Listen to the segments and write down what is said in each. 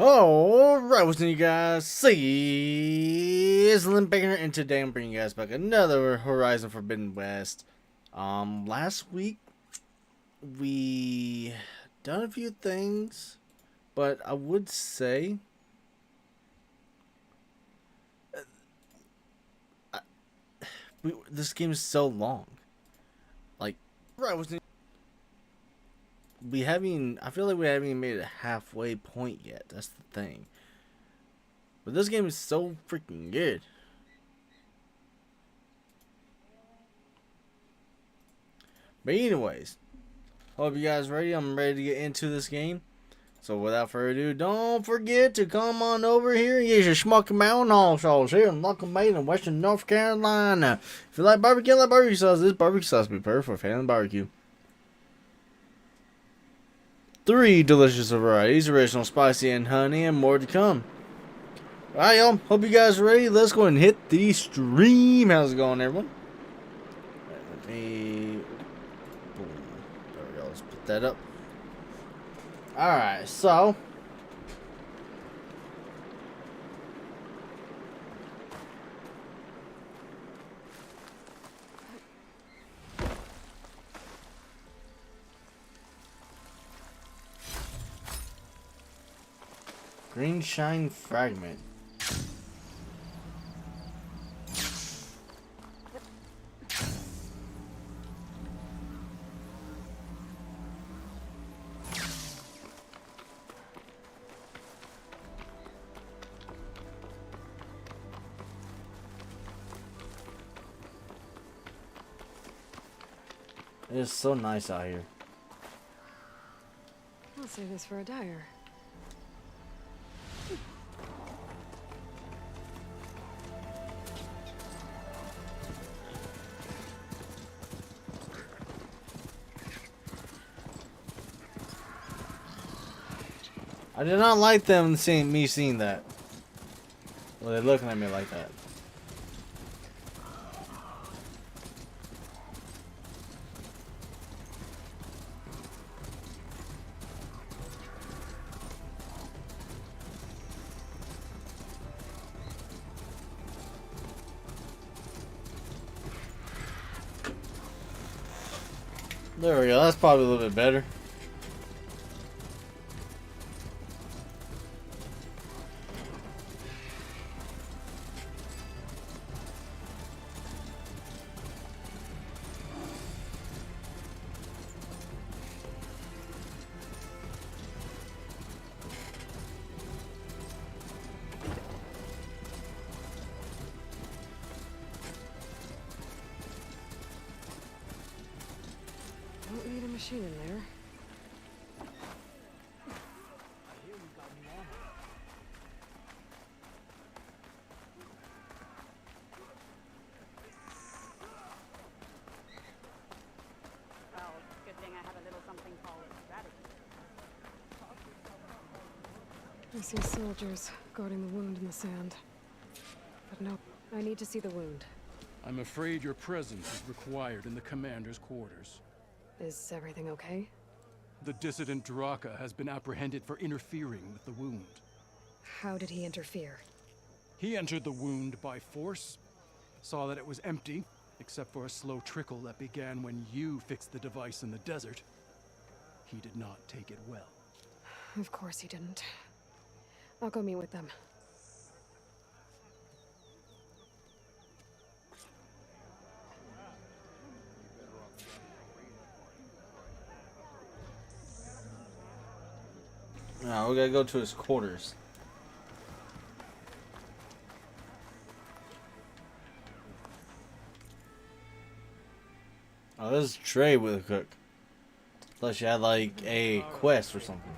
Alright, what's new, you guys? See, it's Lynn Baker, and today I'm bringing you guys back another Horizon Forbidden West. Last week we done a few things, but I would say this game is so long. Like, right, what's new? I feel like we haven't even made a halfway point yet. That's the thing. But this game is so freaking good. But anyways, hope you guys ready. I'm ready to get into this game. So without further ado, don't forget to come on over here and get your Smokey Mountain Hall sauce here in Local Made in Western North Carolina. If you like barbecue sauce, this barbecue sauce will be perfect for family barbecue. 3 delicious varieties, original, spicy, and honey, and more to come. Alright, y'all. Hope you guys are ready. Let's go and hit the stream. How's it going, everyone? Let me... Boom. There we go. Let's put that up. Alright, so... Green Shine Fragment. It is so nice out here. I'll save this for a dyer. I did not like them seeing that. Well, they're looking at me like that. There we go. That's probably a little bit better. Don't need a machine in there. Well, good thing I have a little something called strategy. I see soldiers guarding the wound in the sand. But no, I need to see the wound. I'm afraid your presence is required in the commander's quarters. Is everything okay? The dissident Draka has been apprehended for interfering with the wound. How did he interfere? He entered the wound by force, saw that it was empty, except for a slow trickle that began when you fixed the device in the desert. He did not take it well. Of course he didn't. I'll go meet with them. Now we gotta go to his quarters. Oh, this is Trey with a cook. Unless you had like a quest or something.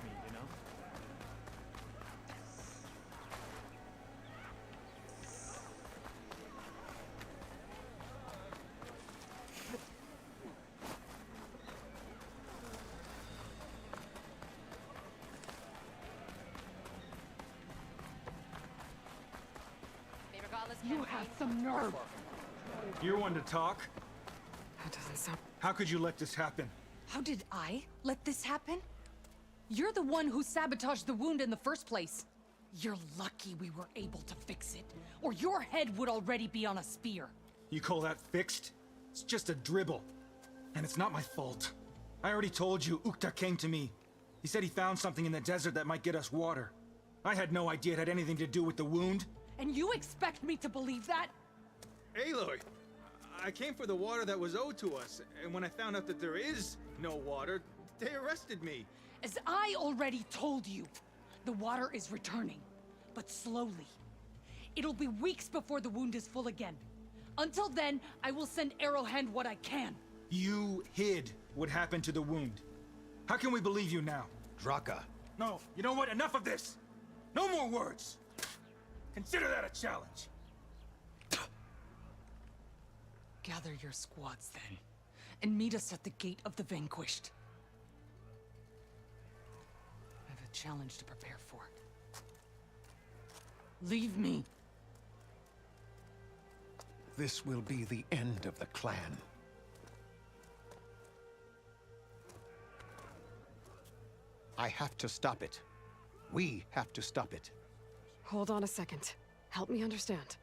You have some nerve. You're one to talk? That doesn't sound... How could you let this happen? How did I let this happen? You're the one who sabotaged the wound in the first place. You're lucky we were able to fix it, or your head would already be on a spear. You call that fixed? It's just a dribble. And it's not my fault. I already told you, Ukta came to me. He said he found something in the desert that might get us water. I had no idea it had anything to do with the wound. And you expect me to believe that? Aloy, I came for the water that was owed to us, and when I found out that there is no water, they arrested me. As I already told you, the water is returning, but slowly. It'll be weeks before the wound is full again. Until then, I will send Arrowhand what I can. You hid what happened to the wound. How can we believe you now? Draka. No, you know what? Enough of this! No more words! Consider that a challenge. Gather your squads then, and meet us at the Gate of the Vanquished. I have a challenge to prepare for. Leave me. This will be the end of the clan. I have to stop it. We have to stop it. Hold on a second. Help me understand.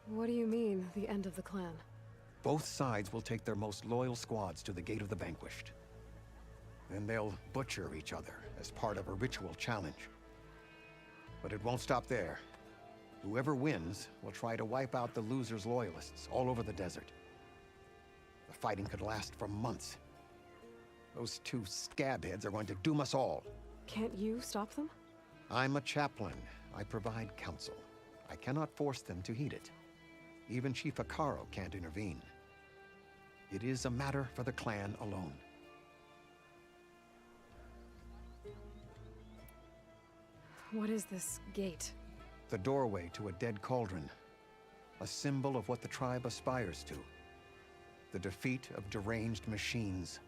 What do you mean, the end of the clan? Both sides will take their most loyal squads to the Gate of the Vanquished. Then they'll butcher each other as part of a ritual challenge. But it won't stop there. Whoever wins will try to wipe out the loser's loyalists all over the desert. The fighting could last for months. Those two scabheads are going to doom us all. Can't you stop them? I'm a chaplain. I provide counsel. I cannot force them to heed it. Even Chief Akaro can't intervene. It is a matter for the clan alone. What is this gate? The doorway to a dead cauldron. A symbol of what the tribe aspires to. The defeat of deranged machines.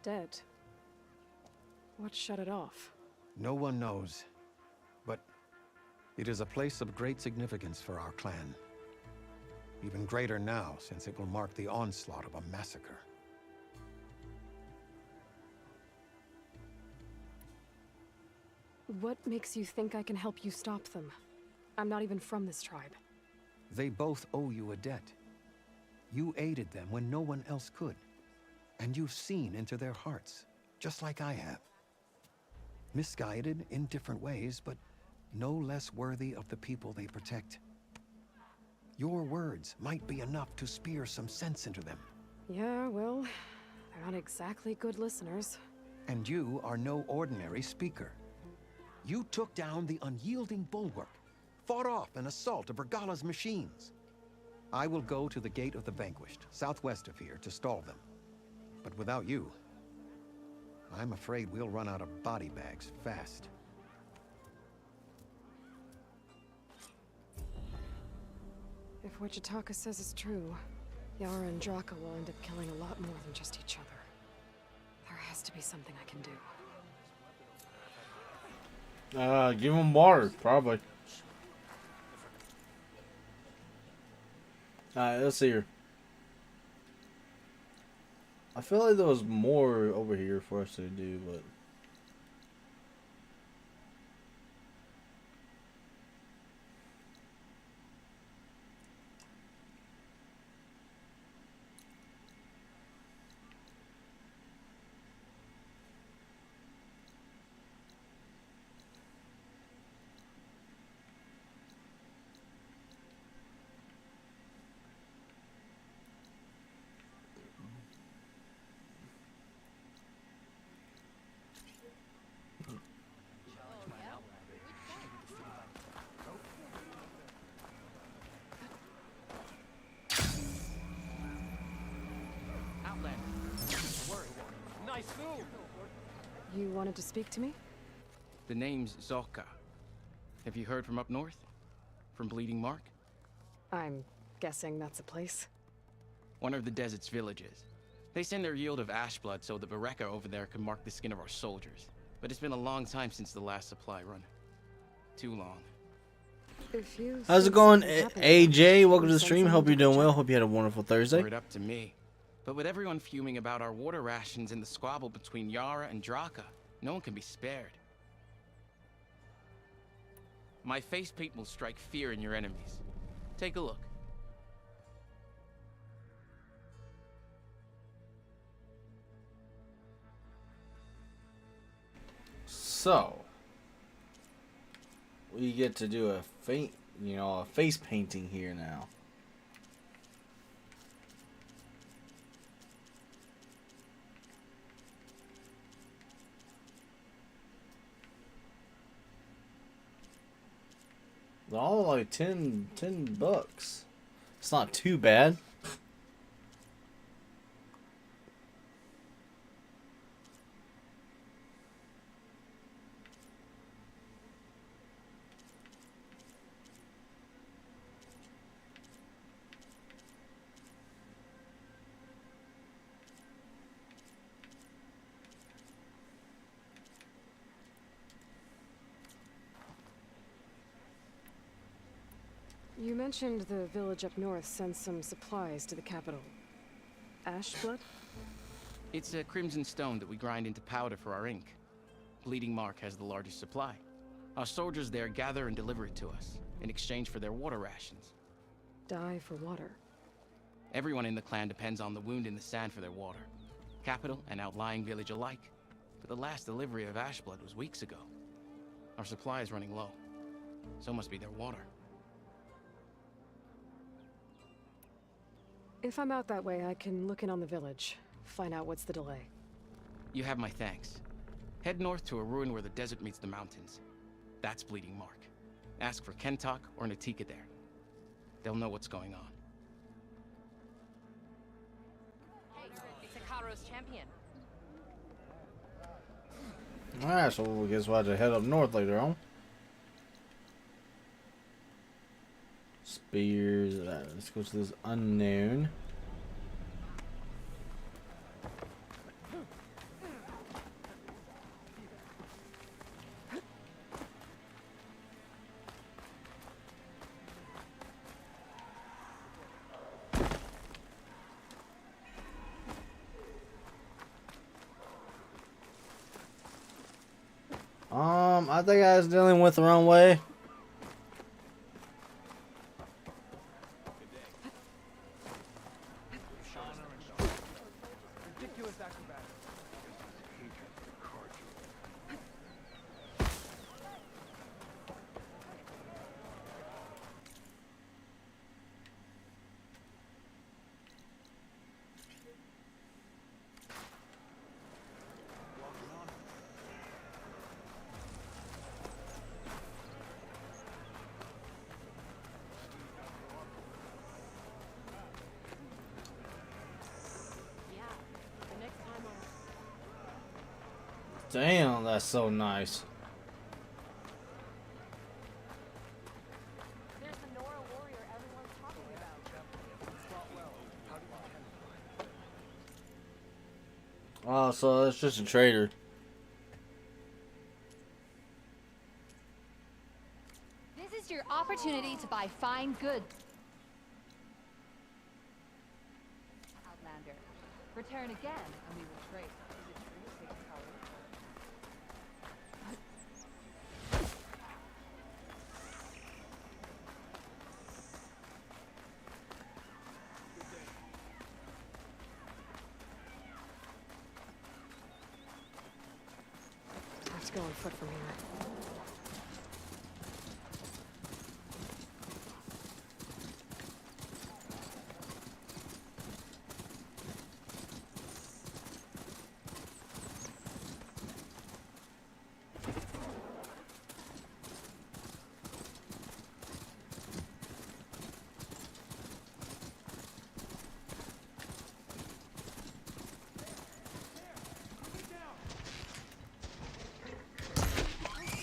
Dead. What shut it off? No one knows. But it is a place of great significance for our clan. Even greater now, since it will mark the onslaught of a massacre. What makes you think I can help you stop them? I'm not even from this tribe. They both owe you a debt. You aided them when no one else could. And you've seen into their hearts, just like I have. Misguided in different ways, but no less worthy of the people they protect. Your words might be enough to spear some sense into them. Yeah, well, they're not exactly good listeners. And you are no ordinary speaker. You took down the unyielding bulwark, fought off an assault of Regala's machines. I will go to the Gate of the Vanquished, southwest of here, to stall them. But without you, I'm afraid we'll run out of body bags fast. If what Jataka says is true, Yara and Draka will end up killing a lot more than just each other. There has to be something I can do. Give him water, probably. Alright, let's see here. I feel like there was more over here for us to do, but... You wanted to speak to me? The name's Zoka. Have you heard from up north? From Bleeding Mark? I'm guessing that's a place. One of the desert's villages. They send their yield of ash blood so the Bereka over there can mark the skin of our soldiers. But it's been a long time since the last supply run. Too long. If you How's it think going, something happened, AJ? Welcome to the send stream. someone Hope to you're doing check. well. Hope you had a wonderful Thursday. Word up to me. But with everyone fuming about our water rations and the squabble between Yara and Draka, no one can be spared. My face paint will strike fear in your enemies. Take a look. So, we get to do a face painting here now. They're all like 10 bucks. It's not too bad. You mentioned the village up north sends some supplies to the capital. Ashblood? It's a crimson stone that we grind into powder for our ink. Bleeding Mark has the largest supply. Our soldiers there gather and deliver it to us, in exchange for their water rations. Die for water. Everyone in the clan depends on the wound in the sand for their water. Capital and outlying village alike. But the last delivery of Ashblood was weeks ago. Our supply is running low. So must be their water. If I'm out that way, I can look in on the village. Find out what's the delay. You have my thanks. Head north to a ruin where the desert meets the mountains. That's Bleeding Mark. Ask for Kentok or Natika there. They'll know what's going on. Hey, it's Ikaro's champion. Alright, so I guess we'll have to head up north later on. Spears. Let's go to this unknown. I think I was dealing with the wrong way. Damn, that's so nice. There's the Nora warrior everyone's talking about. Oh, so that's just a trader. This is your opportunity to buy fine goods. Outlander. Return again, and we will trade. Is it true to take power? I have to go on foot from here.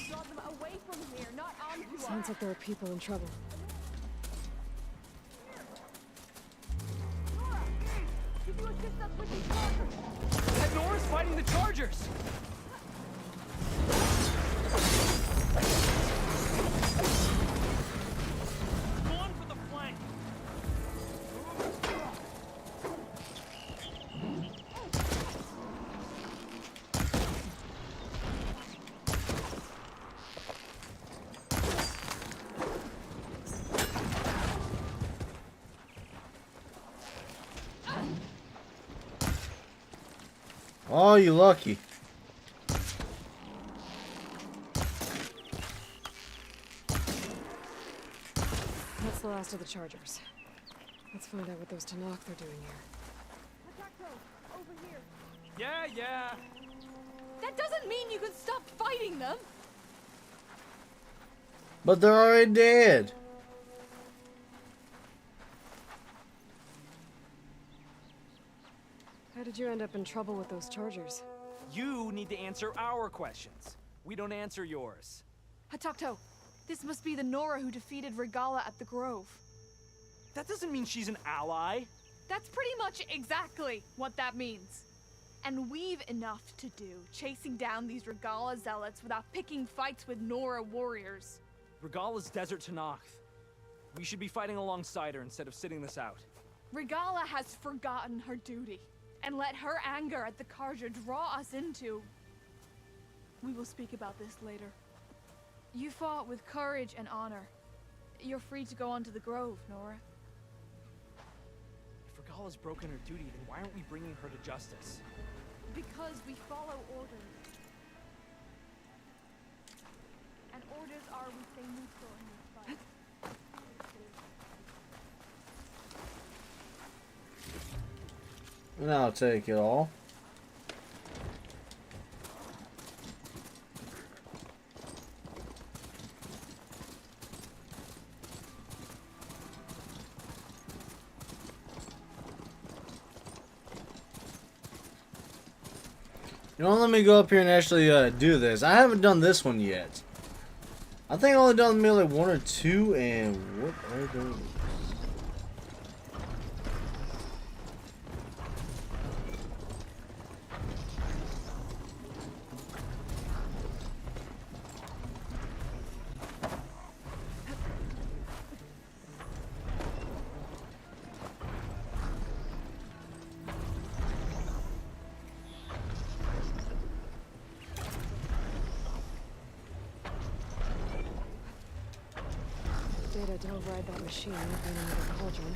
Draw them away from here, not onto us. Sounds like there are people in trouble. Could you assist us with these chargers? That Nora's fighting the Chargers! Go on for the flank! Oh, you lucky. That's the last of the Chargers. Let's find out what those Tanakh are doing here. Over here. Yeah. That doesn't mean you can stop fighting them! But they're already dead. How did you end up in trouble with those Chargers? You need to answer our questions. We don't answer yours. Hatakto, this must be the Nora who defeated Regala at the Grove. That doesn't mean she's an ally. That's pretty much exactly what that means. And we've enough to do chasing down these Regala zealots without picking fights with Nora warriors. Regala's desert Tanakh. We should be fighting alongside her instead of sitting this out. Regala has forgotten her duty and let her anger at the Carja draw us into... We will speak about this later. You fought with courage and honor. You're free to go on to the Grove, Nora. If Regala's broken her duty, then why aren't we bringing her to justice? Because we follow orders. And orders are we stay neutral in this fight. And I'll take it all. You know, let me go up here and actually do this. I haven't done this one yet. I think I only done maybe like 1 or 2, and what are those? Data to override that machine open another cauldron.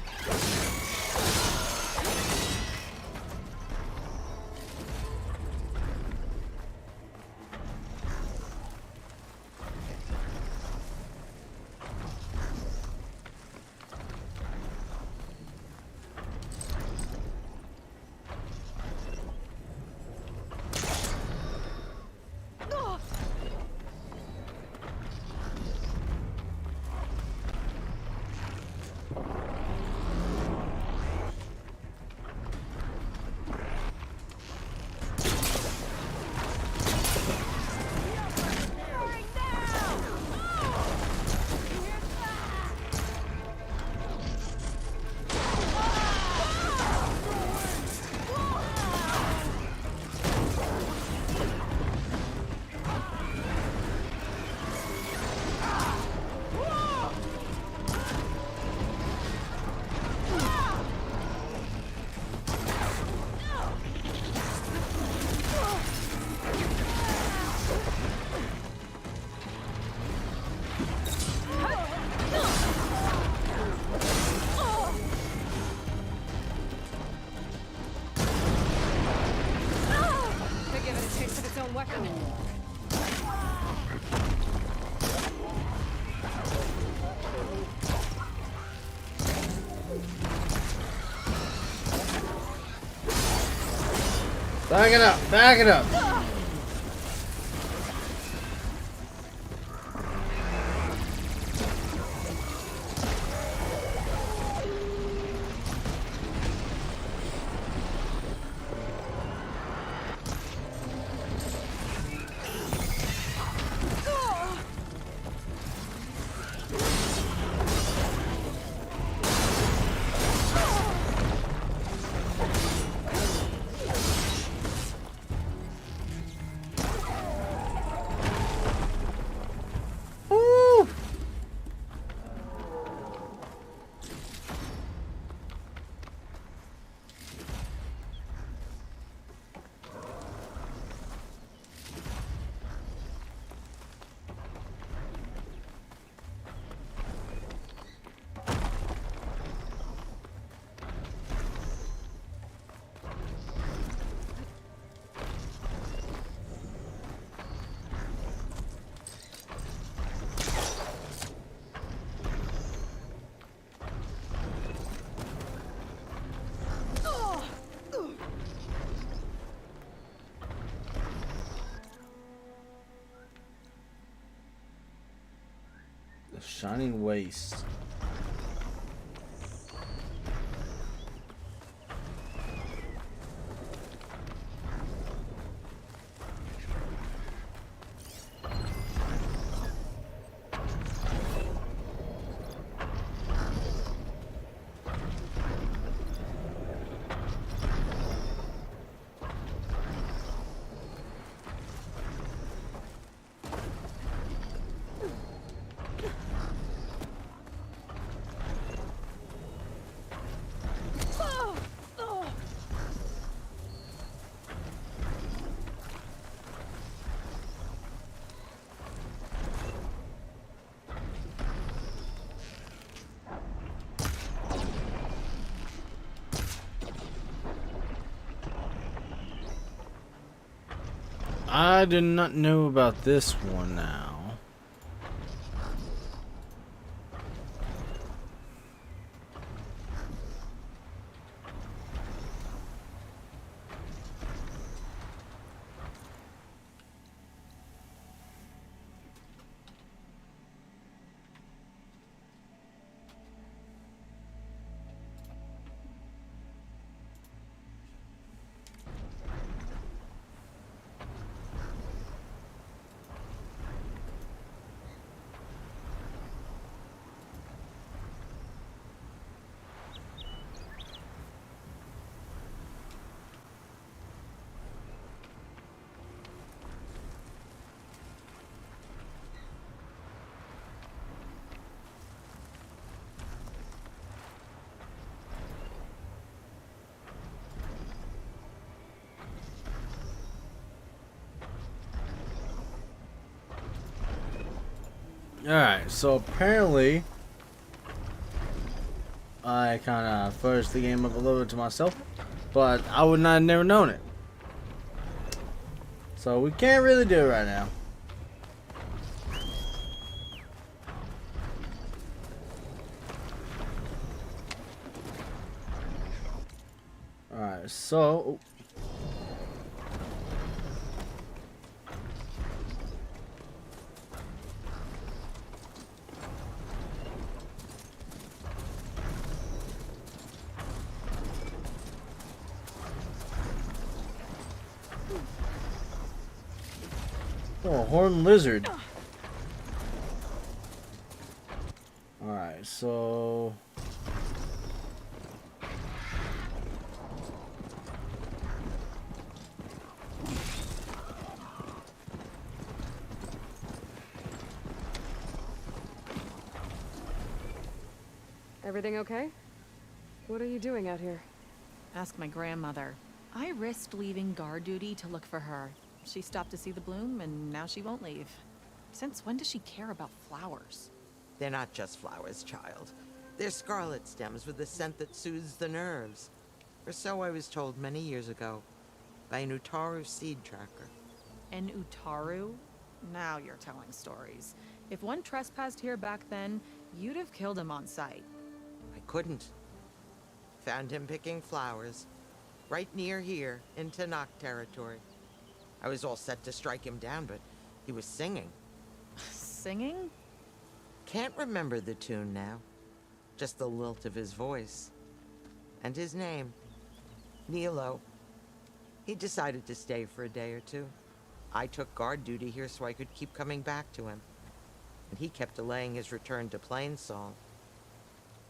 Back it up, back it up. The Shining Waste. I did not know about this one now. Alright, so apparently I kind of fudged the game up a little bit to myself, but I would not have never known it. So we can't really do it right now. Alright, so... Oh, a horned lizard. Alright, so... Everything okay? What are you doing out here? Ask my grandmother. I risked leaving guard duty to look for her. She stopped to see the bloom, and now she won't leave. Since when does she care about flowers? They're not just flowers, child. They're scarlet stems with a scent that soothes the nerves. Or so I was told many years ago by an Utaru seed tracker. An Utaru? Now you're telling stories. If one trespassed here back then, you'd have killed him on sight. I couldn't. Found him picking flowers, right near here, in Tanakh territory. I was all set to strike him down, but he was singing. Singing? Can't remember the tune now. Just the lilt of his voice. And his name. Nilo. He decided to stay for a day or two. I took guard duty here so I could keep coming back to him. And he kept delaying his return to Plainsong.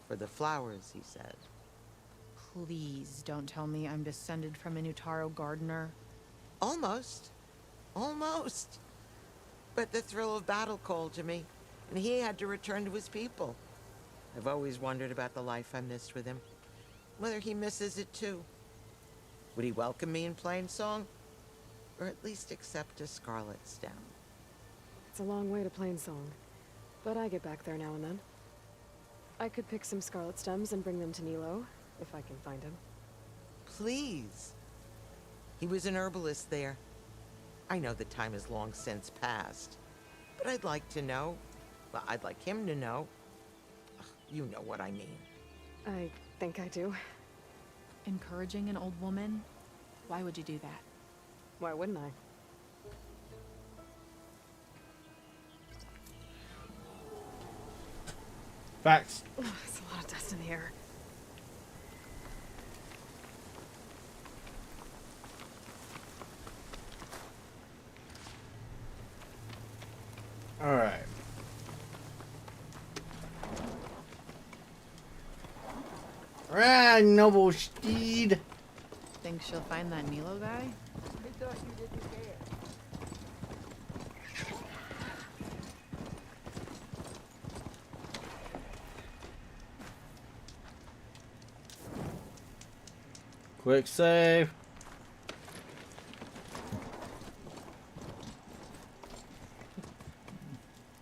For the flowers, he said. Please don't tell me I'm descended from an Utaru gardener. Almost. Almost. But the thrill of battle called to me, and he had to return to his people. I've always wondered about the life I missed with him. Whether he misses it too. Would he welcome me in Plainsong? Or at least accept a scarlet stem? It's a long way to Plainsong, but I get back there now and then. I could pick some scarlet stems and bring them to Nilo, if I can find him. Please. He was an herbalist there. I know the time has long since passed, but I'd like to know. Well, I'd like him to know. Ugh, you know what I mean. I think I do. Encouraging an old woman? Why would you do that? Why wouldn't I? Facts. Ugh, it's a lot of dust in the air. Alright. Right, noble steed. Think she'll find that Nilo guy? Quick save.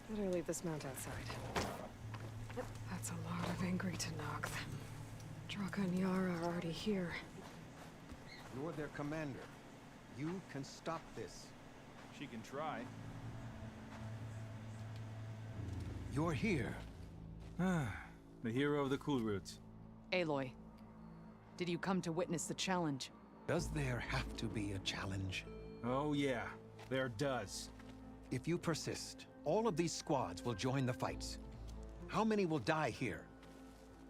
Better leave this mount outside. That's a lot of angry Tenakth. Draka and Yara are already here. You're their commander. You can stop this. She can try. You're here. The hero of the cool roots. Aloy, did you come to witness the challenge? Does there have to be a challenge? Oh yeah, there does. If you persist, all of these squads will join the fights. How many will die here?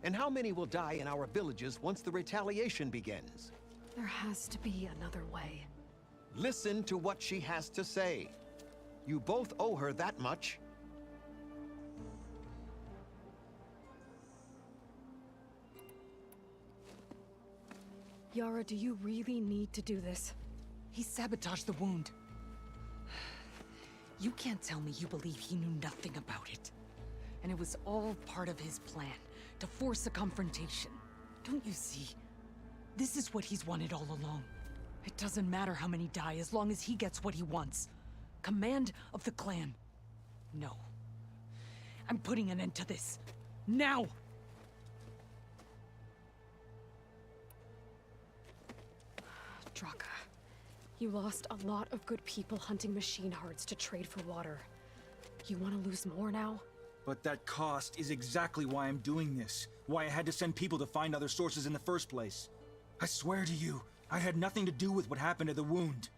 And how many will die in our villages once the retaliation begins? There has to be another way. Listen to what she has to say. You both owe her that much. Yara, do you really need to do this? He sabotaged the wound. You can't tell me you believe he knew nothing about it. And it was all part of his plan, to force a confrontation. Don't you see? This is what he's wanted all along. It doesn't matter how many die as long as he gets what he wants. Command of the clan. No. I'm putting an end to this. Now! Draka, you lost a lot of good people hunting machine hearts to trade for water. You want to lose more now? But that cost is exactly why I'm doing this. Why I had to send people to find other sources in the first place. I swear to you, I had nothing to do with what happened to the wound.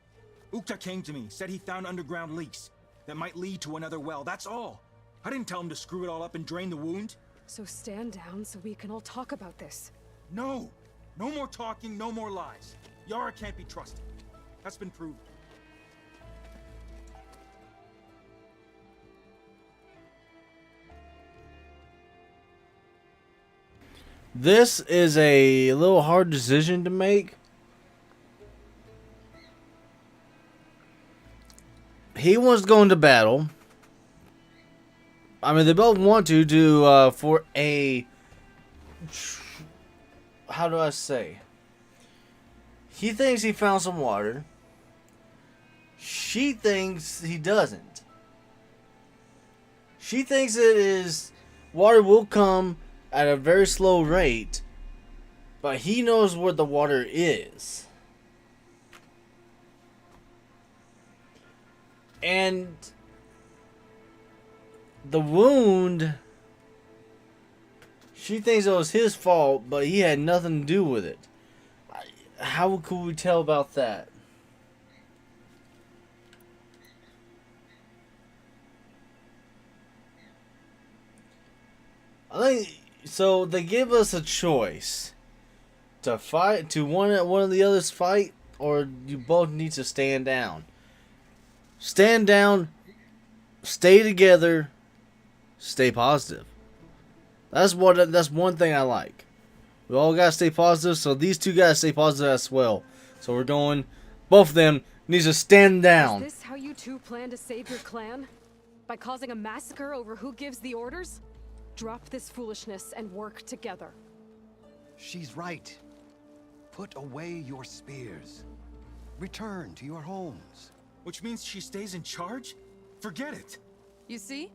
Ukta came to me, said he found underground leaks that might lead to another well, that's all. I didn't tell him to screw it all up and drain the wound. So stand down so we can all talk about this. No! No more talking, no more lies. Yara can't be trusted. That's been proven. This is a little hard decision to make. He wants to go into battle. I mean, they both want to do for a... How do I say? He thinks he found some water. She thinks he doesn't. She thinks it is... Water will come at a very slow rate, but he knows where the water is. And the wound, she thinks it was his fault, but he had nothing to do with it. How could we tell about that? I think so. They give us a choice to fight, to one of the others fight, or you both need to stand down. Stand down, stay together, stay positive. That's one thing I like. We all gotta stay positive, so these two guys stay positive as well. So we're going, both of them needs to stand down. Is this how you two plan to save your clan? By causing a massacre over who gives the orders? Drop this foolishness and work together. She's right. Put away your spears. Return to your homes. Which means she stays in charge? Forget it. You see?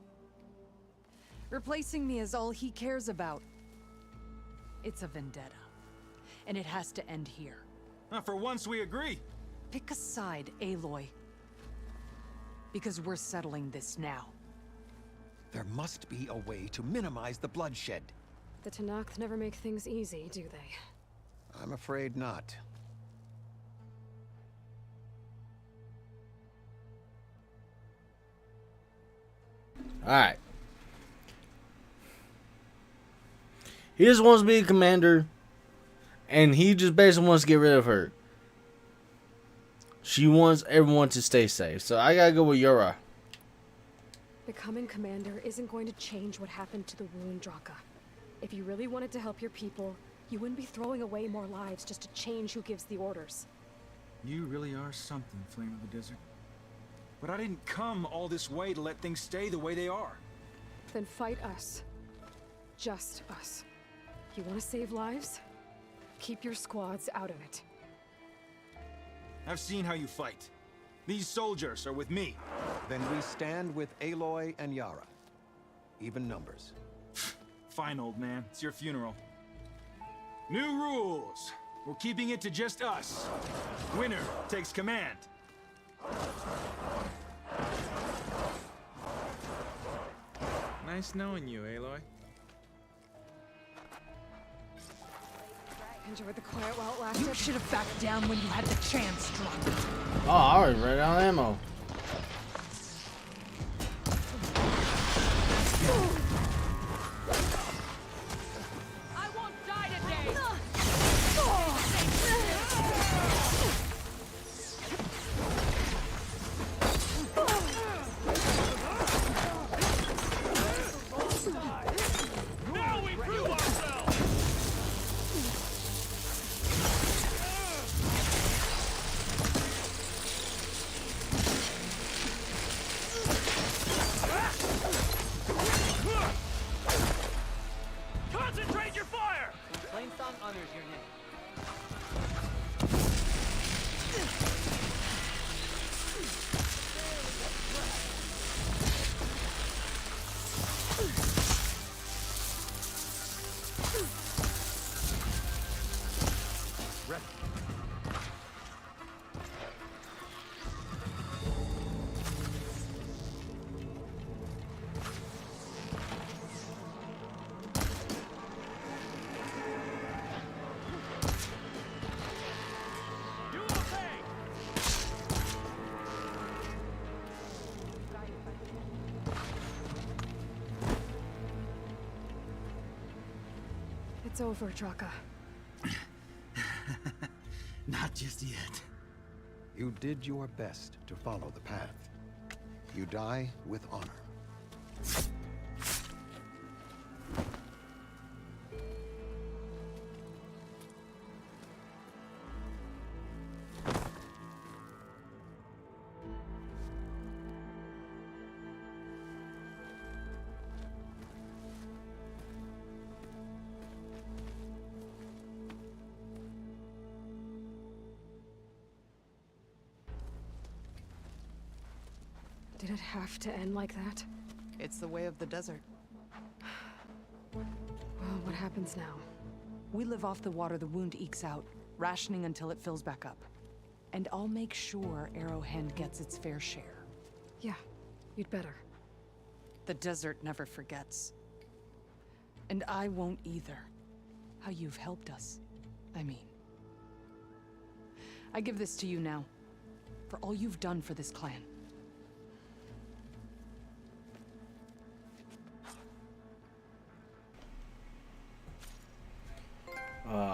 Replacing me is all he cares about. It's a vendetta. And it has to end here. For once we agree. Pick a side, Aloy. Because we're settling this now. There must be a way to minimize the bloodshed. The Tenakth never make things easy, do they? I'm afraid not. Alright. He just wants to be a commander, and he just basically wants to get rid of her. She wants everyone to stay safe, so I gotta go with Yura. Becoming commander isn't going to change what happened to the wound, Draka. If you really wanted to help your people, you wouldn't be throwing away more lives just to change who gives the orders. You really are something, Flame of the Desert. But I didn't come all this way to let things stay the way they are. Then fight us. Just us. You want to save lives? Keep your squads out of it. I've seen how you fight. These soldiers are with me. Then we stand with Aloy and Yara. Even numbers. Fine, old man. It's your funeral. New rules. We're keeping it to just us. Winner takes command. Nice knowing you, Aloy. Enjoy the quiet while it lasted. You should have backed down when you had the chance, Draka. Oh, I already ran out of ammo. I won't die today! Now we prove ourselves! Concentrate your fire! Plainsong honors your name. You okay? It's over, Draka. Not just yet. You did your best to follow the path. You die with honor. Did it have to end like that? It's the way of the desert. Well, what happens now? We live off the water the wound ekes out, rationing until it fills back up. And I'll make sure Arrowhand gets its fair share. Yeah, you'd better. The desert never forgets. And I won't either. How you've helped us, I mean. I give this to you now, for all you've done for this clan.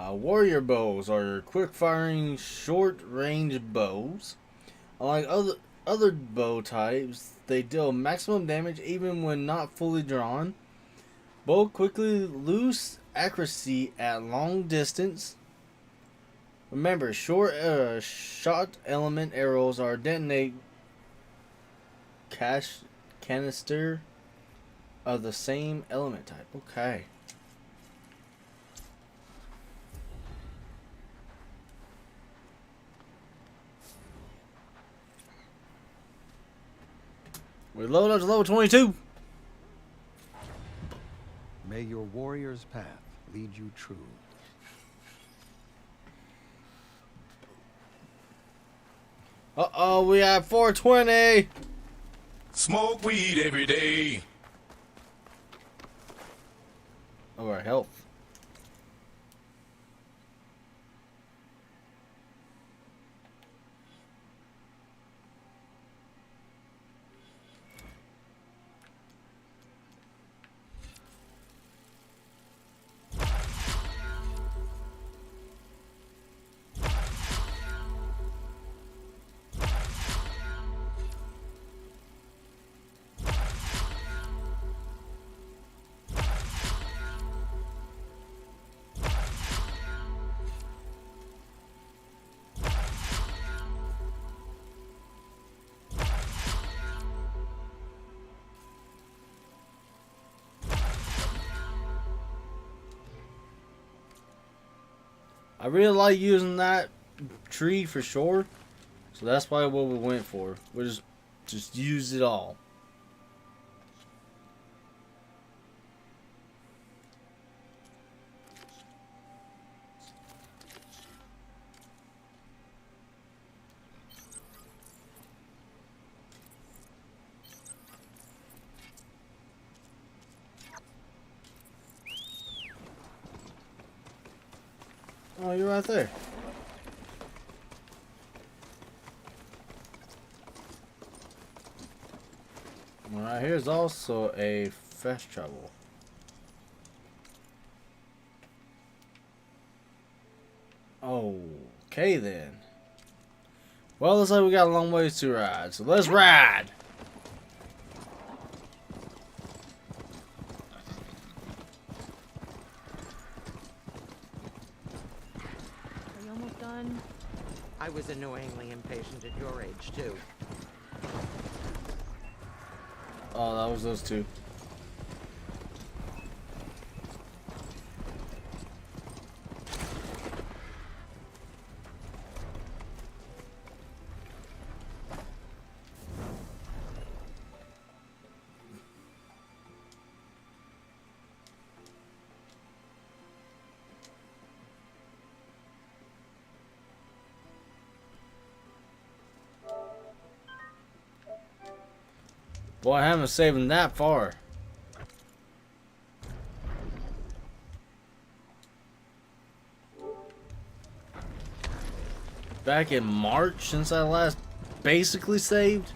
Warrior bows are quick-firing, short-range bows. Unlike other bow types, they deal maximum damage even when not fully drawn. Bow quickly lose accuracy at long distance. Remember, shot element arrows are detonate canister of the same element type. Okay. We load up to level 22. May your warrior's path lead you true. Uh-oh, we have 420. Smoke weed every day. Oh, our health. I really like using that tree for sure. So that's probably what we went for. We just use it all. Oh, you're right there. Alright, here's also a fast travel. Okay then. Well, looks like we got a long ways to ride, so let's ride! Are you almost done? I was annoyingly impatient at your age, too. Oh, that was those two. Boy, I haven't saved him that far. Back in March since I last basically saved.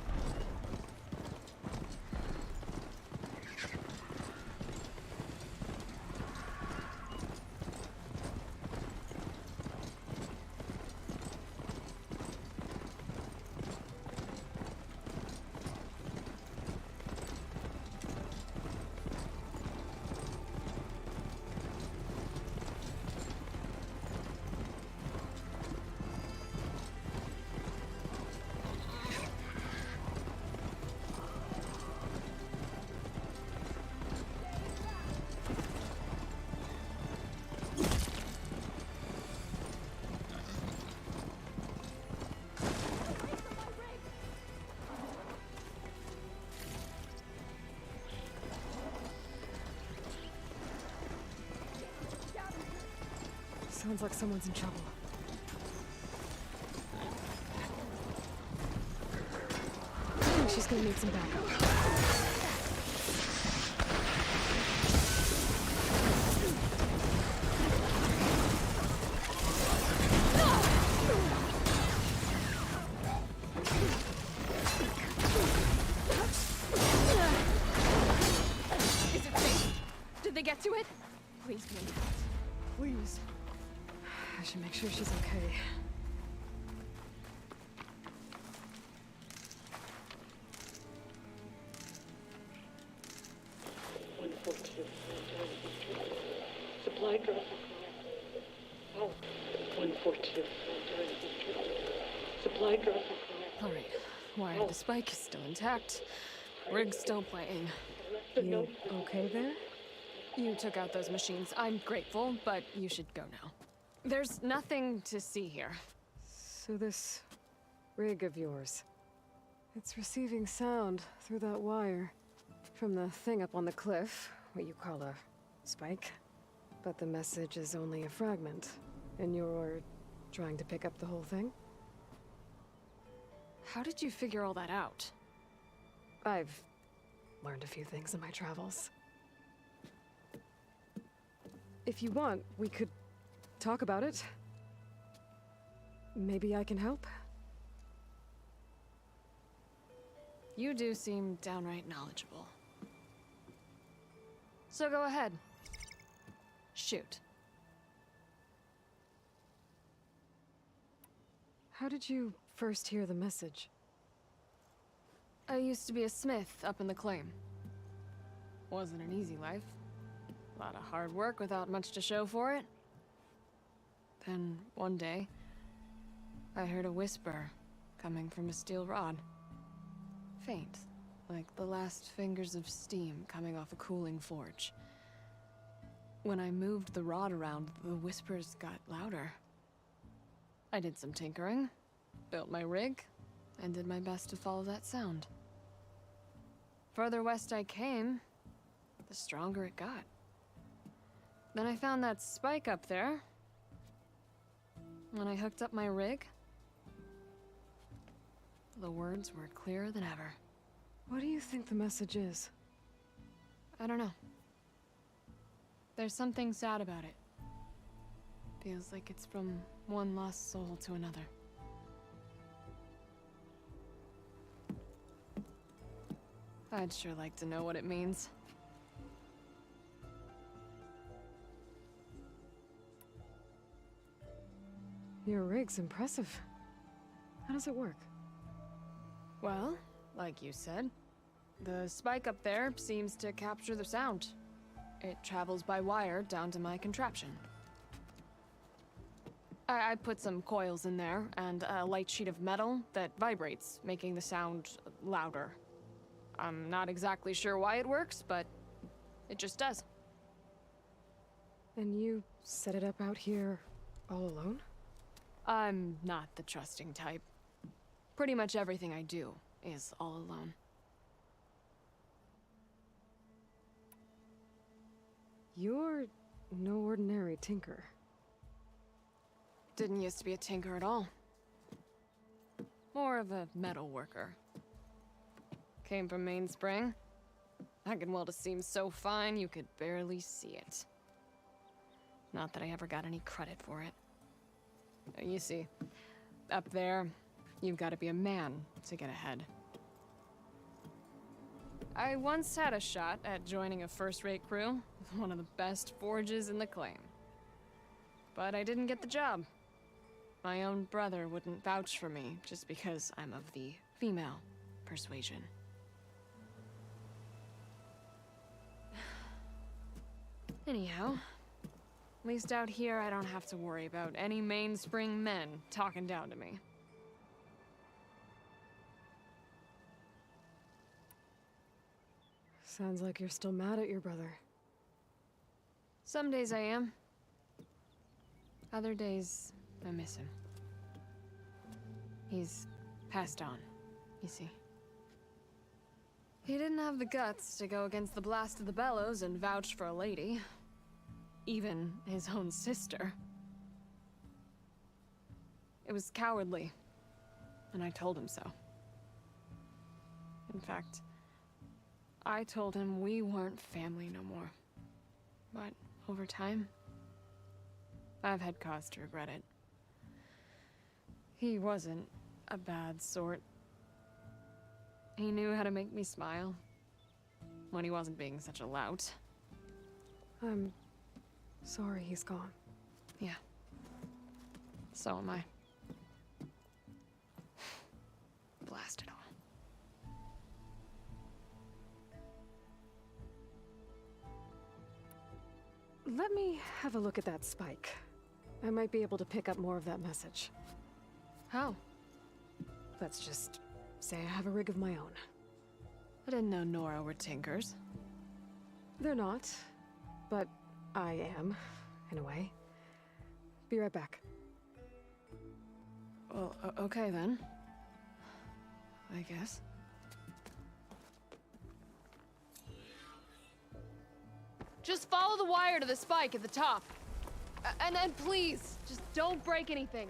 Sounds like someone's in trouble. I think she's gonna need some backup. Is it safe? Did they get to it? Please be intact. Please. I should make sure she's okay. Supply drop. Oh, 142. Supply drop. All right. Wire to the spike is still intact. Rig's still playing. You okay there? You took out those machines. I'm grateful, but you should go now. There's nothing to see here. So this rig of yours, it's receiving sound through that wire from the thing up on the cliff, what you call a spike. But the message is only a fragment, and you're trying to pick up the whole thing? How did you figure all that out? I've learned a few things in my travels. If you want, we could talk about it. Maybe I can help? You do seem downright knowledgeable. So go ahead. Shoot. How did you first hear the message? I used to be a smith up in the claim. Wasn't an easy life. A lot of hard work without much to show for it. Then, one day, I heard a whisper coming from a steel rod. Faint, like the last fingers of steam coming off a cooling forge. When I moved the rod around, the whispers got louder. I did some tinkering, built my rig, and did my best to follow that sound. Further west I came, the stronger it got. Then I found that spike up there. When I hooked up my rig, the words were clearer than ever. What do you think the message is? I don't know. There's something sad about it. Feels like it's from one lost soul to another. I'd sure like to know what it means. Your rig's impressive. How does it work? Well, like you said, the spike up there seems to capture the sound. It travels by wire down to my contraption. I put some coils in there and a light sheet of metal that vibrates, making the sound louder. I'm not exactly sure why it works, but it just does. And you set it up out here all alone? I'm not the trusting type. Pretty much everything I do is all alone. You're no ordinary tinker. Didn't used to be a tinker at all. More of a metal worker. Came from Mainspring. I can weld a seam so fine you could barely see it. Not that I ever got any credit for it. You see, up there, you've got to be a man to get ahead. I once had a shot at joining a first-rate crew with one of the best forges in the claim. But I didn't get the job. My own brother wouldn't vouch for me just because I'm of the female persuasion. Anyhow, at least out here I don't have to worry about any mainspring men talking down to me. Sounds like you're still mad at your brother. Some days I am. Other days, I miss him. He's passed on, you see. He didn't have the guts to go against the blast of the bellows and vouch for a lady. Even his own sister. It was cowardly, and I told him so. In fact, I told him we weren't family no more. But over time, I've had cause to regret it. He wasn't a bad sort. He knew how to make me smile when he wasn't being such a lout. I'm sorry he's gone. Yeah. So am I. Blast it all. Let me have a look at that spike. I might be able to pick up more of that message. How? Let's just say I have a rig of my own. I didn't know Nora were tinkers. They're not, but I am, in a way. Be right back. Well, okay then. I guess. Just follow the wire to the spike at the top. And then please, just don't break anything.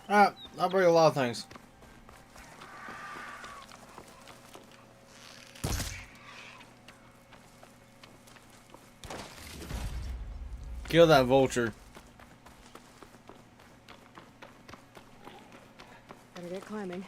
Alright, I'll break a lot of things. Kill that vulture. Better get climbing.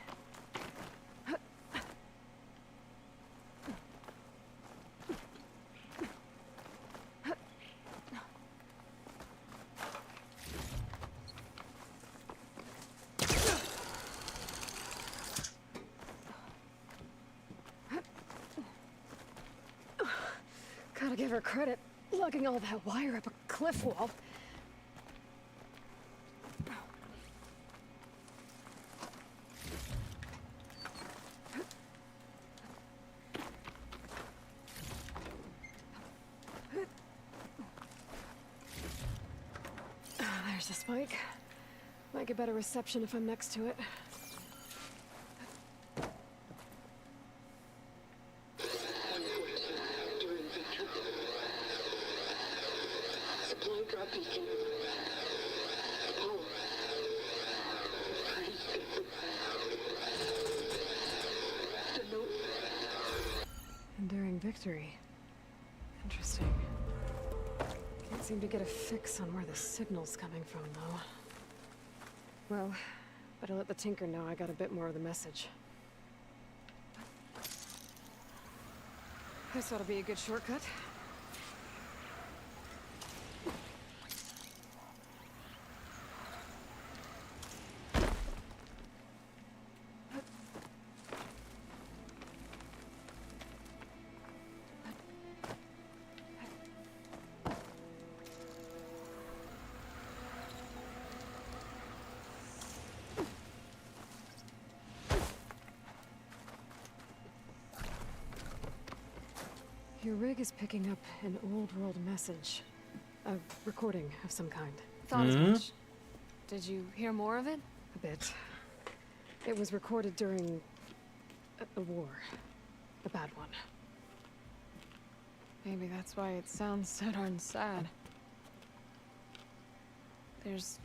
Gotta give her credit, lugging all that wire up a cliff wall. the spike. Might get better reception if I'm next to it. Supply drop beacon. Power. The note. Enduring victory. Interesting. Can't seem to get a fix on where the signal's coming from, though. Well, better let the Tinker know I got a bit more of the message. This ought to be a good shortcut. Your rig is picking up an old world message. A recording of some kind. Thought as much. Did you hear more of it? A bit. It was recorded during a war. A bad one. Maybe that's why it sounds so darn sad. There's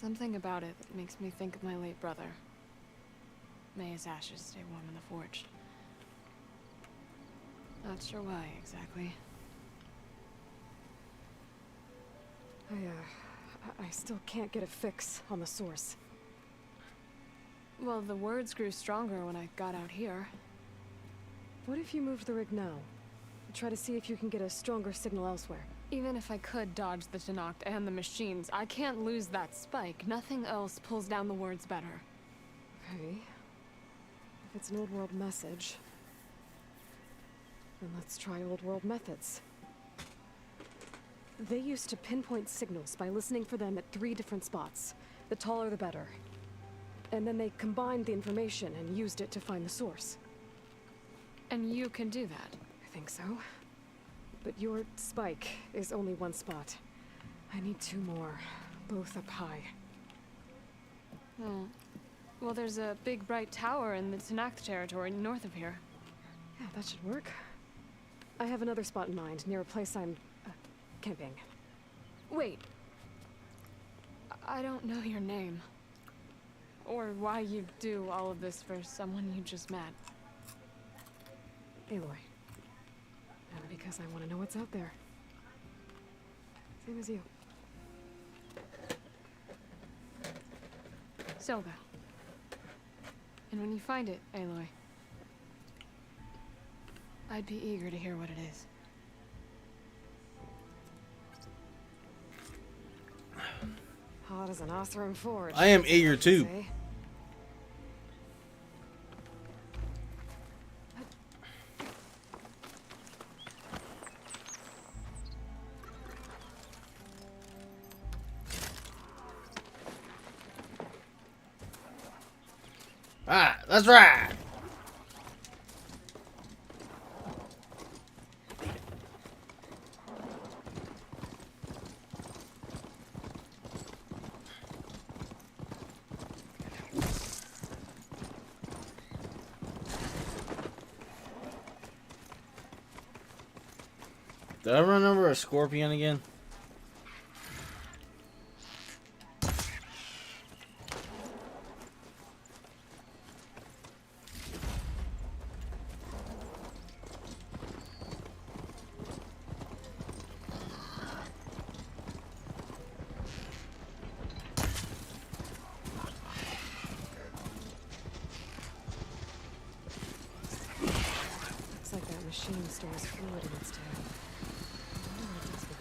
something about it that makes me think of my late brother. May his ashes stay warm in the forge. Not sure why, exactly. I still can't get a fix on the source. Well, the words grew stronger when I got out here. What if you moved the rig now? Try to see if you can get a stronger signal elsewhere. Even if I could dodge the Tenakth and the machines, I can't lose that spike. Nothing else pulls down the words better. Okay. If it's an old world message, then let's try old world methods. They used to pinpoint signals by listening for them at 3 different spots. The taller the better. And then they combined the information and used it to find the source. And you can do that? I think so. But your spike is only 1 spot. I need 2 more, both up high. Oh. Well, there's a big bright tower in the Tenakth territory north of here. Yeah, that should work. I have another spot in mind, near a place I'm camping. Wait. I don't know your name. Or why you do all of this for someone you just met. Aloy. And because I want to know what's out there. Same as you. Silga. And when you find it, Aloy, I'd be eager to hear what it is. Hot as an Oseram forge. I am eager too. Ah, that's right. Did I run over a scorpion again? Looks like that machine stores fluid in its tail. I wonder what it does with it.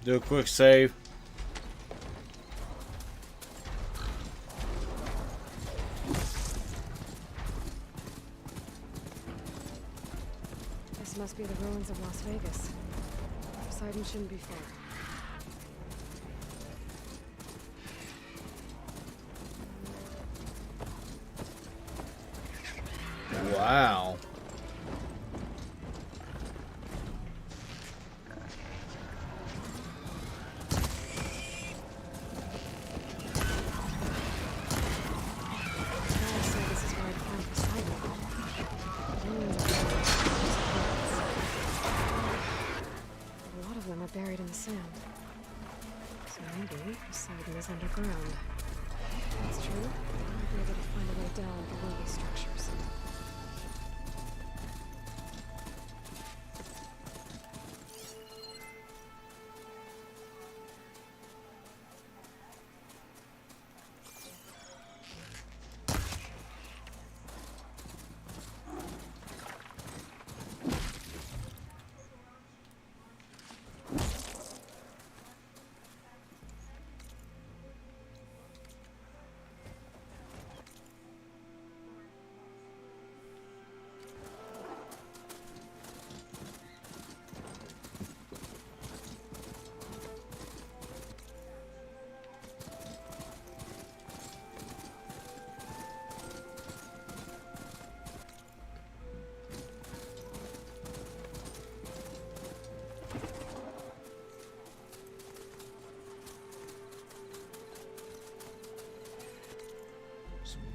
Do a quick save. This must be the ruins of Las Vegas. Poseidon shouldn't be far. Wow. A lot of them are buried in the sand. So maybe Poseidon is underground. If that's true, I might be able to find a way down below these structures.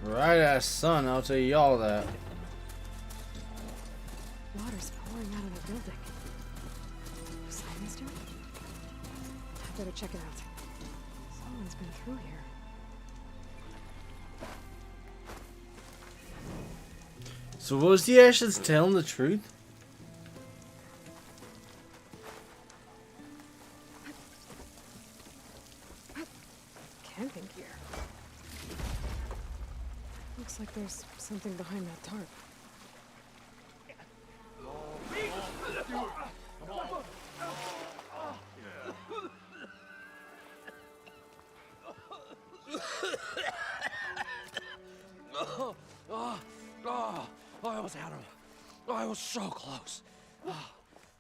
Bright ass sun, I'll tell you all that. Water's pouring out of the building. Poseidon's doing it? I better check it out. Someone's been through here. So was the Ashes telling the truth? Camping gear. Looks like there's something behind that tarp. I almost had him. I was so close.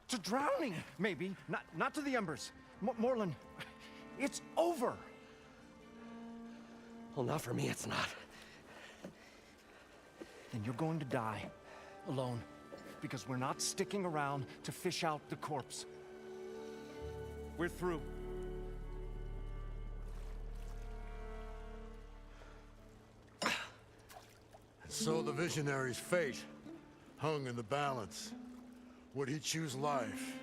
To drowning, maybe. Not to the embers. Moreland, it's over. Well, not for me, it's not. Then you're going to die. Alone. Because we're not sticking around to fish out the corpse. We're through. So the visionary's fate hung in the balance. Would he choose life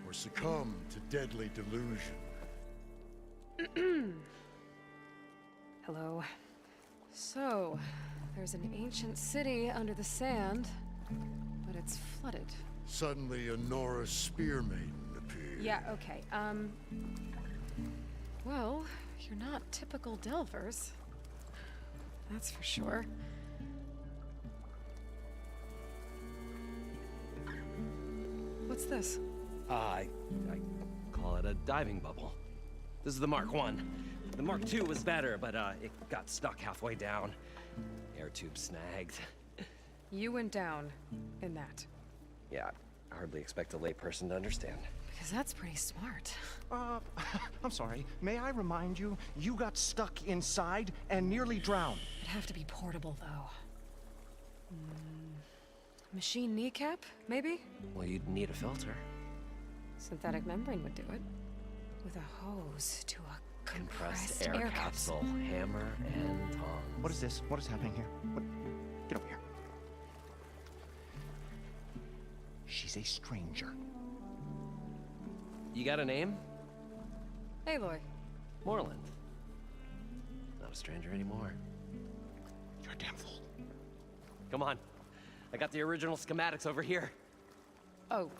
or succumb to deadly delusion? Hello. So, there's an ancient city under the sand, but it's flooded. Suddenly a Norse spear maiden appeared. Yeah, okay. Well, you're not typical Delvers. That's for sure. What's this? I call it a diving bubble. This is the Mark 1. The Mark 2 was better, but it got stuck halfway down. Air tube snagged. You went down in that. Yeah, I hardly expect a layperson to understand. Because that's pretty smart. I'm sorry. May I remind you, you got stuck inside and nearly drowned. It'd have to be portable, though. Machine kneecap, maybe? Well, you'd need a filter. Synthetic membrane would do it. With a hose to a compressed air capsule. Hammer and tongs. What is this? What is happening here? Get over here. She's a stranger. You got a name? Aloy. Moreland. Not a stranger anymore. You're a damn fool. Come on. I got the original schematics over here. Oh,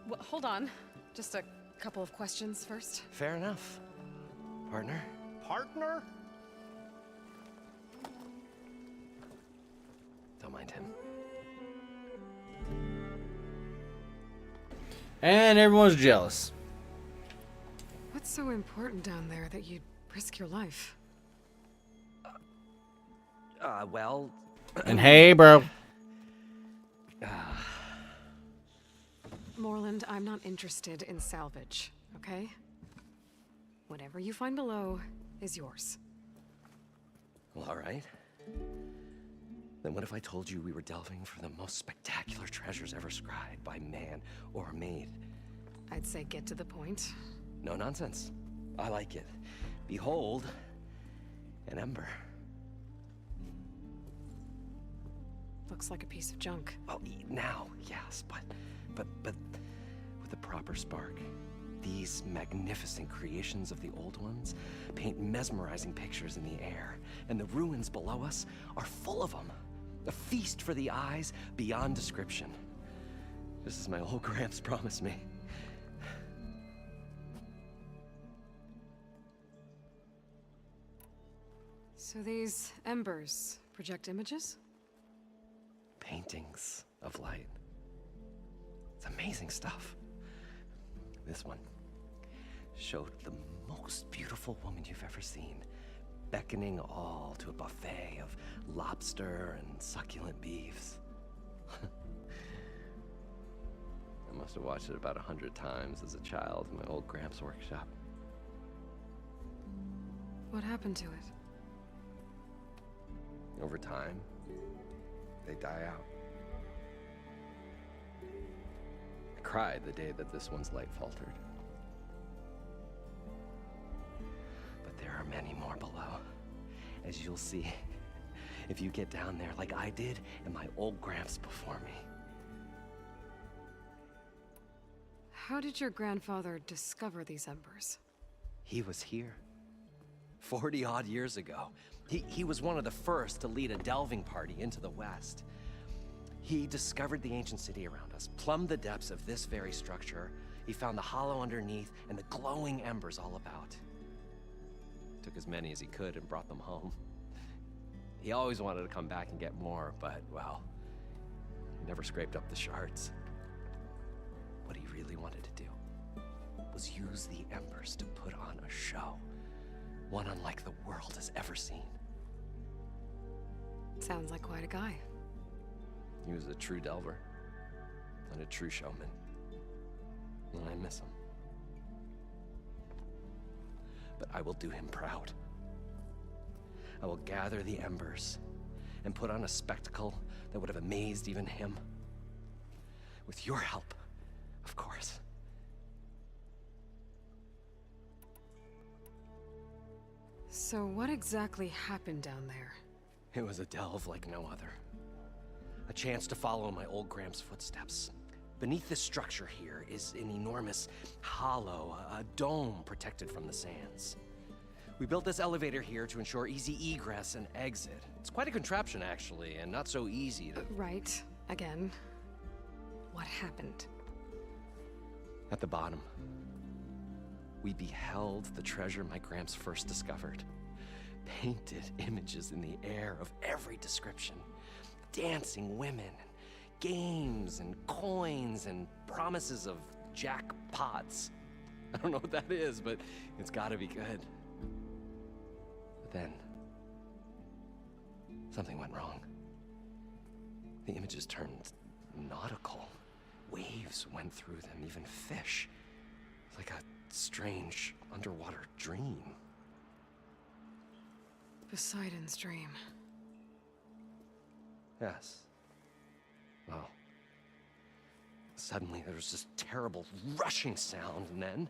well, hold on. Just a couple of questions first. Fair enough. Partner? Partner? Don't mind him. And everyone's jealous. What's so important down there that you'd risk your life? Well... And hey, bro. Moreland, I'm not interested in salvage, okay? Whatever you find below is yours. Well, all right. Then what if I told you we were delving for the most spectacular treasures ever scribed by man or maid? I'd say get to the point. No nonsense. I like it. Behold, an ember. Looks like a piece of junk. Well, now, yes, but with the proper spark. These magnificent creations of the old ones paint mesmerizing pictures in the air, and the ruins below us are full of them. A feast for the eyes beyond description. Just as my old Gramps promised me. So these embers project images? Paintings of light. It's amazing stuff. This one showed the most beautiful woman you've ever seen, beckoning all to a buffet of lobster and succulent beefs. I must have watched it about 100 times as a child in my old Gramps' workshop. What happened to it? Over time, they die out. I cried the day that this one's light faltered. But there are many more below, as you'll see if you get down there like I did and my old Gramps before me. How did your grandfather discover these embers? He was here 40-odd years ago. He was one of the first to lead a delving party into the West. He discovered the ancient city around us, plumbed the depths of this very structure. He found the hollow underneath and the glowing embers all about. Took as many as he could and brought them home. He always wanted to come back and get more, but, well, he never scraped up the shards. What he really wanted to do was use the embers to put on a show, one unlike the world has ever seen. Sounds like quite a guy. He was a true delver and a true showman, and I miss him. But I will do him proud. I will gather the embers and put on a spectacle that would have amazed even him. With your help, of course. So what exactly happened down there? It was a delve like no other. A chance to follow in my old Gramps' footsteps. Beneath this structure here is an enormous hollow, a dome protected from the sands. We built this elevator here to ensure easy egress and exit. It's quite a contraption, actually, and not so easy to... Right. Again. What happened? At the bottom, we beheld the treasure my Gramps first discovered. Painted images in the air of every description. Dancing women, and games, and coins, and promises of jackpots. I don't know what that is, but it's gotta be good. But then, something went wrong. The images turned nautical. Waves went through them, even fish. It's like a strange underwater dream. Poseidon's dream. Yes. Well, suddenly there was this terrible rushing sound, and then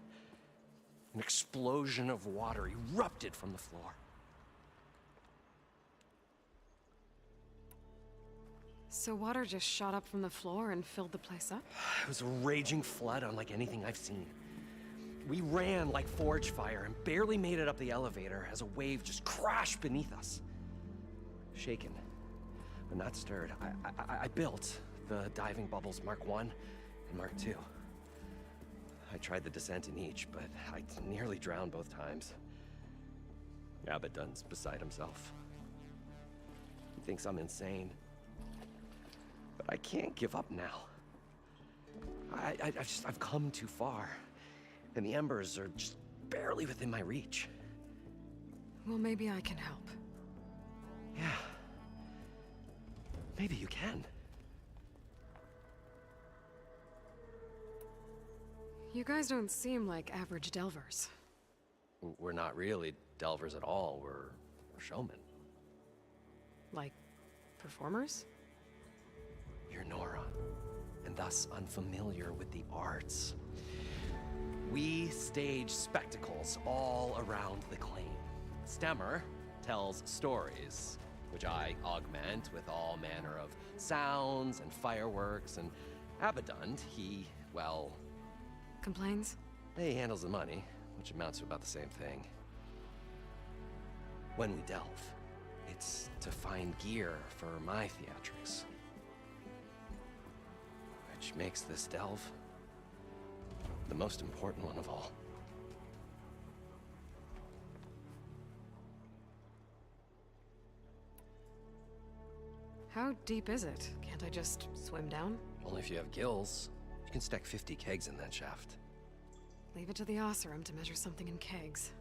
an explosion of water erupted from the floor. So water just shot up from the floor and filled the place up? It was a raging flood unlike anything I've seen. We ran like forge fire and barely made it up the elevator as a wave just crashed beneath us. Shaken, but not stirred, I built the diving bubbles Mark I and Mark II. I tried the descent in each, but I nearly drowned both times. Abaddon's beside himself. He thinks I'm insane. But I can't give up now. I've come too far. And the embers are just barely within my reach. Well, maybe I can help. Yeah. Maybe you can. You guys don't seem like average delvers. We're not really delvers at all. We're showmen. Like, performers? You're Nora, and thus unfamiliar with the arts. We stage spectacles all around the claim. Stemmer tells stories, which I augment with all manner of sounds and fireworks, and Abadund, he, well... Complains? He handles the money, which amounts to about the same thing. When we delve, it's to find gear for my theatrics. Which makes this delve the most important one of all. How deep is it? Can't I just swim down? Only if you have gills. You can stack 50 kegs in that shaft. Leave it to the Osseram to measure something in kegs.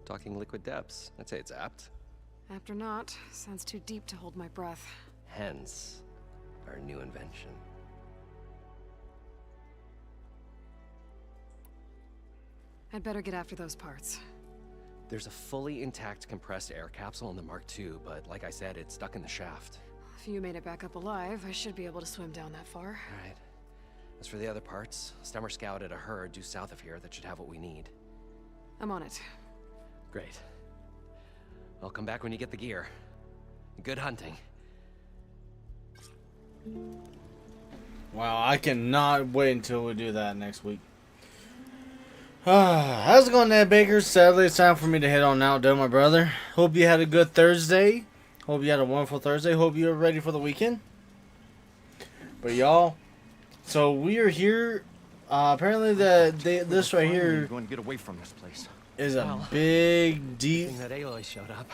Talking liquid depths, I'd say it's apt. Apt or not, sounds too deep to hold my breath. Hence, our new invention. I'd better get after those parts. There's a fully intact compressed air capsule in the Mark II, but like I said, it's stuck in the shaft. If you made it back up alive, I should be able to swim down that far. All right. As for the other parts, Stemmer scouted a herd due south of here that should have what we need. I'm on it. Great. I'll come back when you get the gear. Good hunting. Wow, I cannot wait until we do that next week. How's it going, Ned Baker? Sadly, it's time for me to head on out, though, my brother. Hope you had a good Thursday. Hope you had a wonderful Thursday. Hope you're ready for the weekend. But y'all, so we are here. Apparently, this right here going to get away from this place. is a big, deep. That Aloy showed up.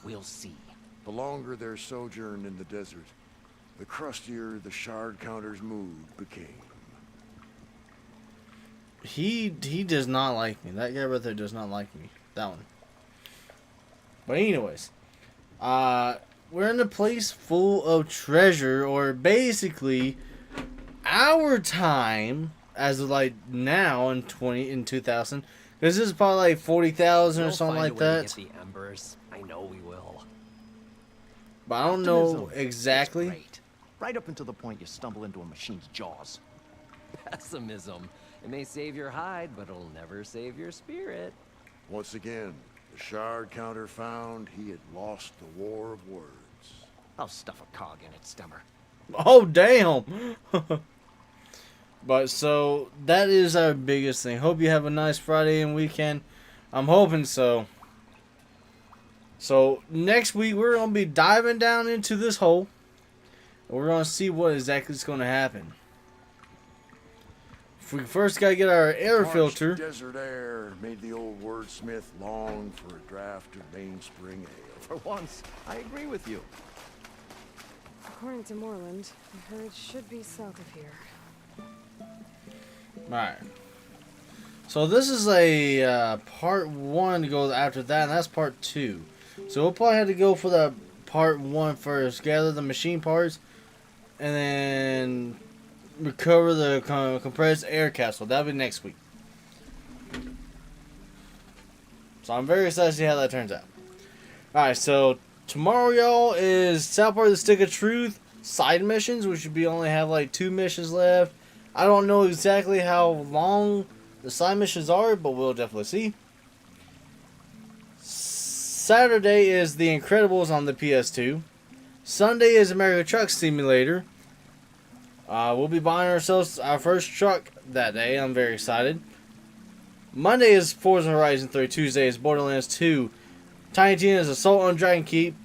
We'll see. The longer their sojourn in the desert, the crustier the shard counter's mood became. He does not like me. That guy right there does not like me. That one. But anyways, we're in a place full of treasure, or basically our time as of like now in 2000, because this is probably like 40,000 or something like that. To get the embers. I know we will. But I don't know exactly. Great. Right up until the point you stumble into a machine's jaws. Pessimism. It may save your hide, but it'll never save your spirit. Once again, the shard counter found he had lost the war of words. I'll stuff a cog in it, Stemmer. Oh, damn. But so that is our biggest thing. Hope you have a nice Friday and weekend. I'm hoping so. So next week we're going to be diving down into this hole. And we're going to see what exactly is going to happen. We first got to get our air filter. Desert air made the old wordsmith long for a draft of mainspring ale. For once, I agree with you. According to Moreland, the herd should be south of here. Alright. So this is a part 1 to go after that, and that's part 2. So we'll probably have to go for the part 1 first. Gather the machine parts, and then recover the compressed air capsule. That'll be next week. So I'm very excited to see how that turns out. Alright, so tomorrow, y'all, is South Park The Stick of Truth side missions. We should be only have like 2 missions left. I don't know exactly how long the side missions are, but we'll definitely see. Saturday is The Incredibles on the PS2. Sunday is American Truck Simulator. We'll be buying ourselves our first truck that day. I'm very excited. Monday is Forza Horizon 3. Tuesday is Borderlands 2. Tiny Tina's Assault on Dragon Keep.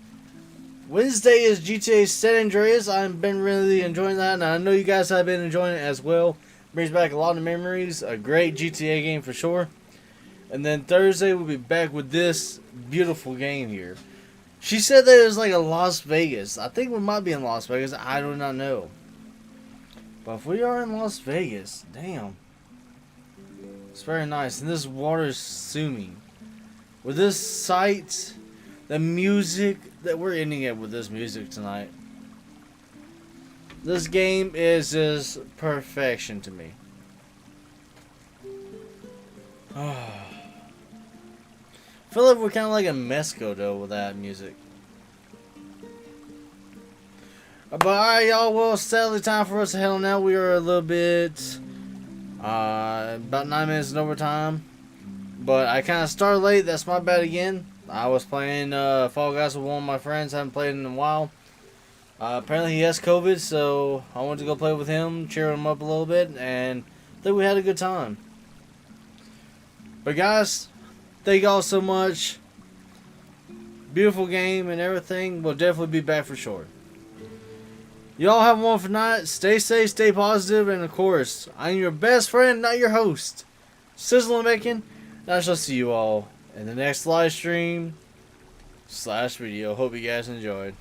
Wednesday is GTA San Andreas. I've been really enjoying that, and I know you guys have been enjoying it as well. Brings back a lot of memories. A great GTA game for sure. And then Thursday we'll be back with this beautiful game here. She said that it was like a Las Vegas. I think we might be in Las Vegas. I do not know. But if we are in Las Vegas, damn. It's very nice. And this water is soothing. With this sight, the music, that we're ending it with this music tonight. This game is just perfection to me. I feel like we're kind of like a Mesco though with that music. But alright, y'all. Well, sadly, time for us to head on out. We are a little bit, about 9 minutes in overtime. But I kind of started late. That's my bad again. I was playing Fall Guys with one of my friends. Haven't played in a while. Apparently he has COVID, so I wanted to go play with him, cheer him up a little bit, and I think we had a good time. But guys, thank y'all so much. Beautiful game and everything. We'll definitely be back for sure. Y'all have a wonderful night. Stay safe, stay positive, and of course, I'm your best friend, not your host, Sizzling Bacon. And I shall see you all in the next live stream / video. Hope you guys enjoyed.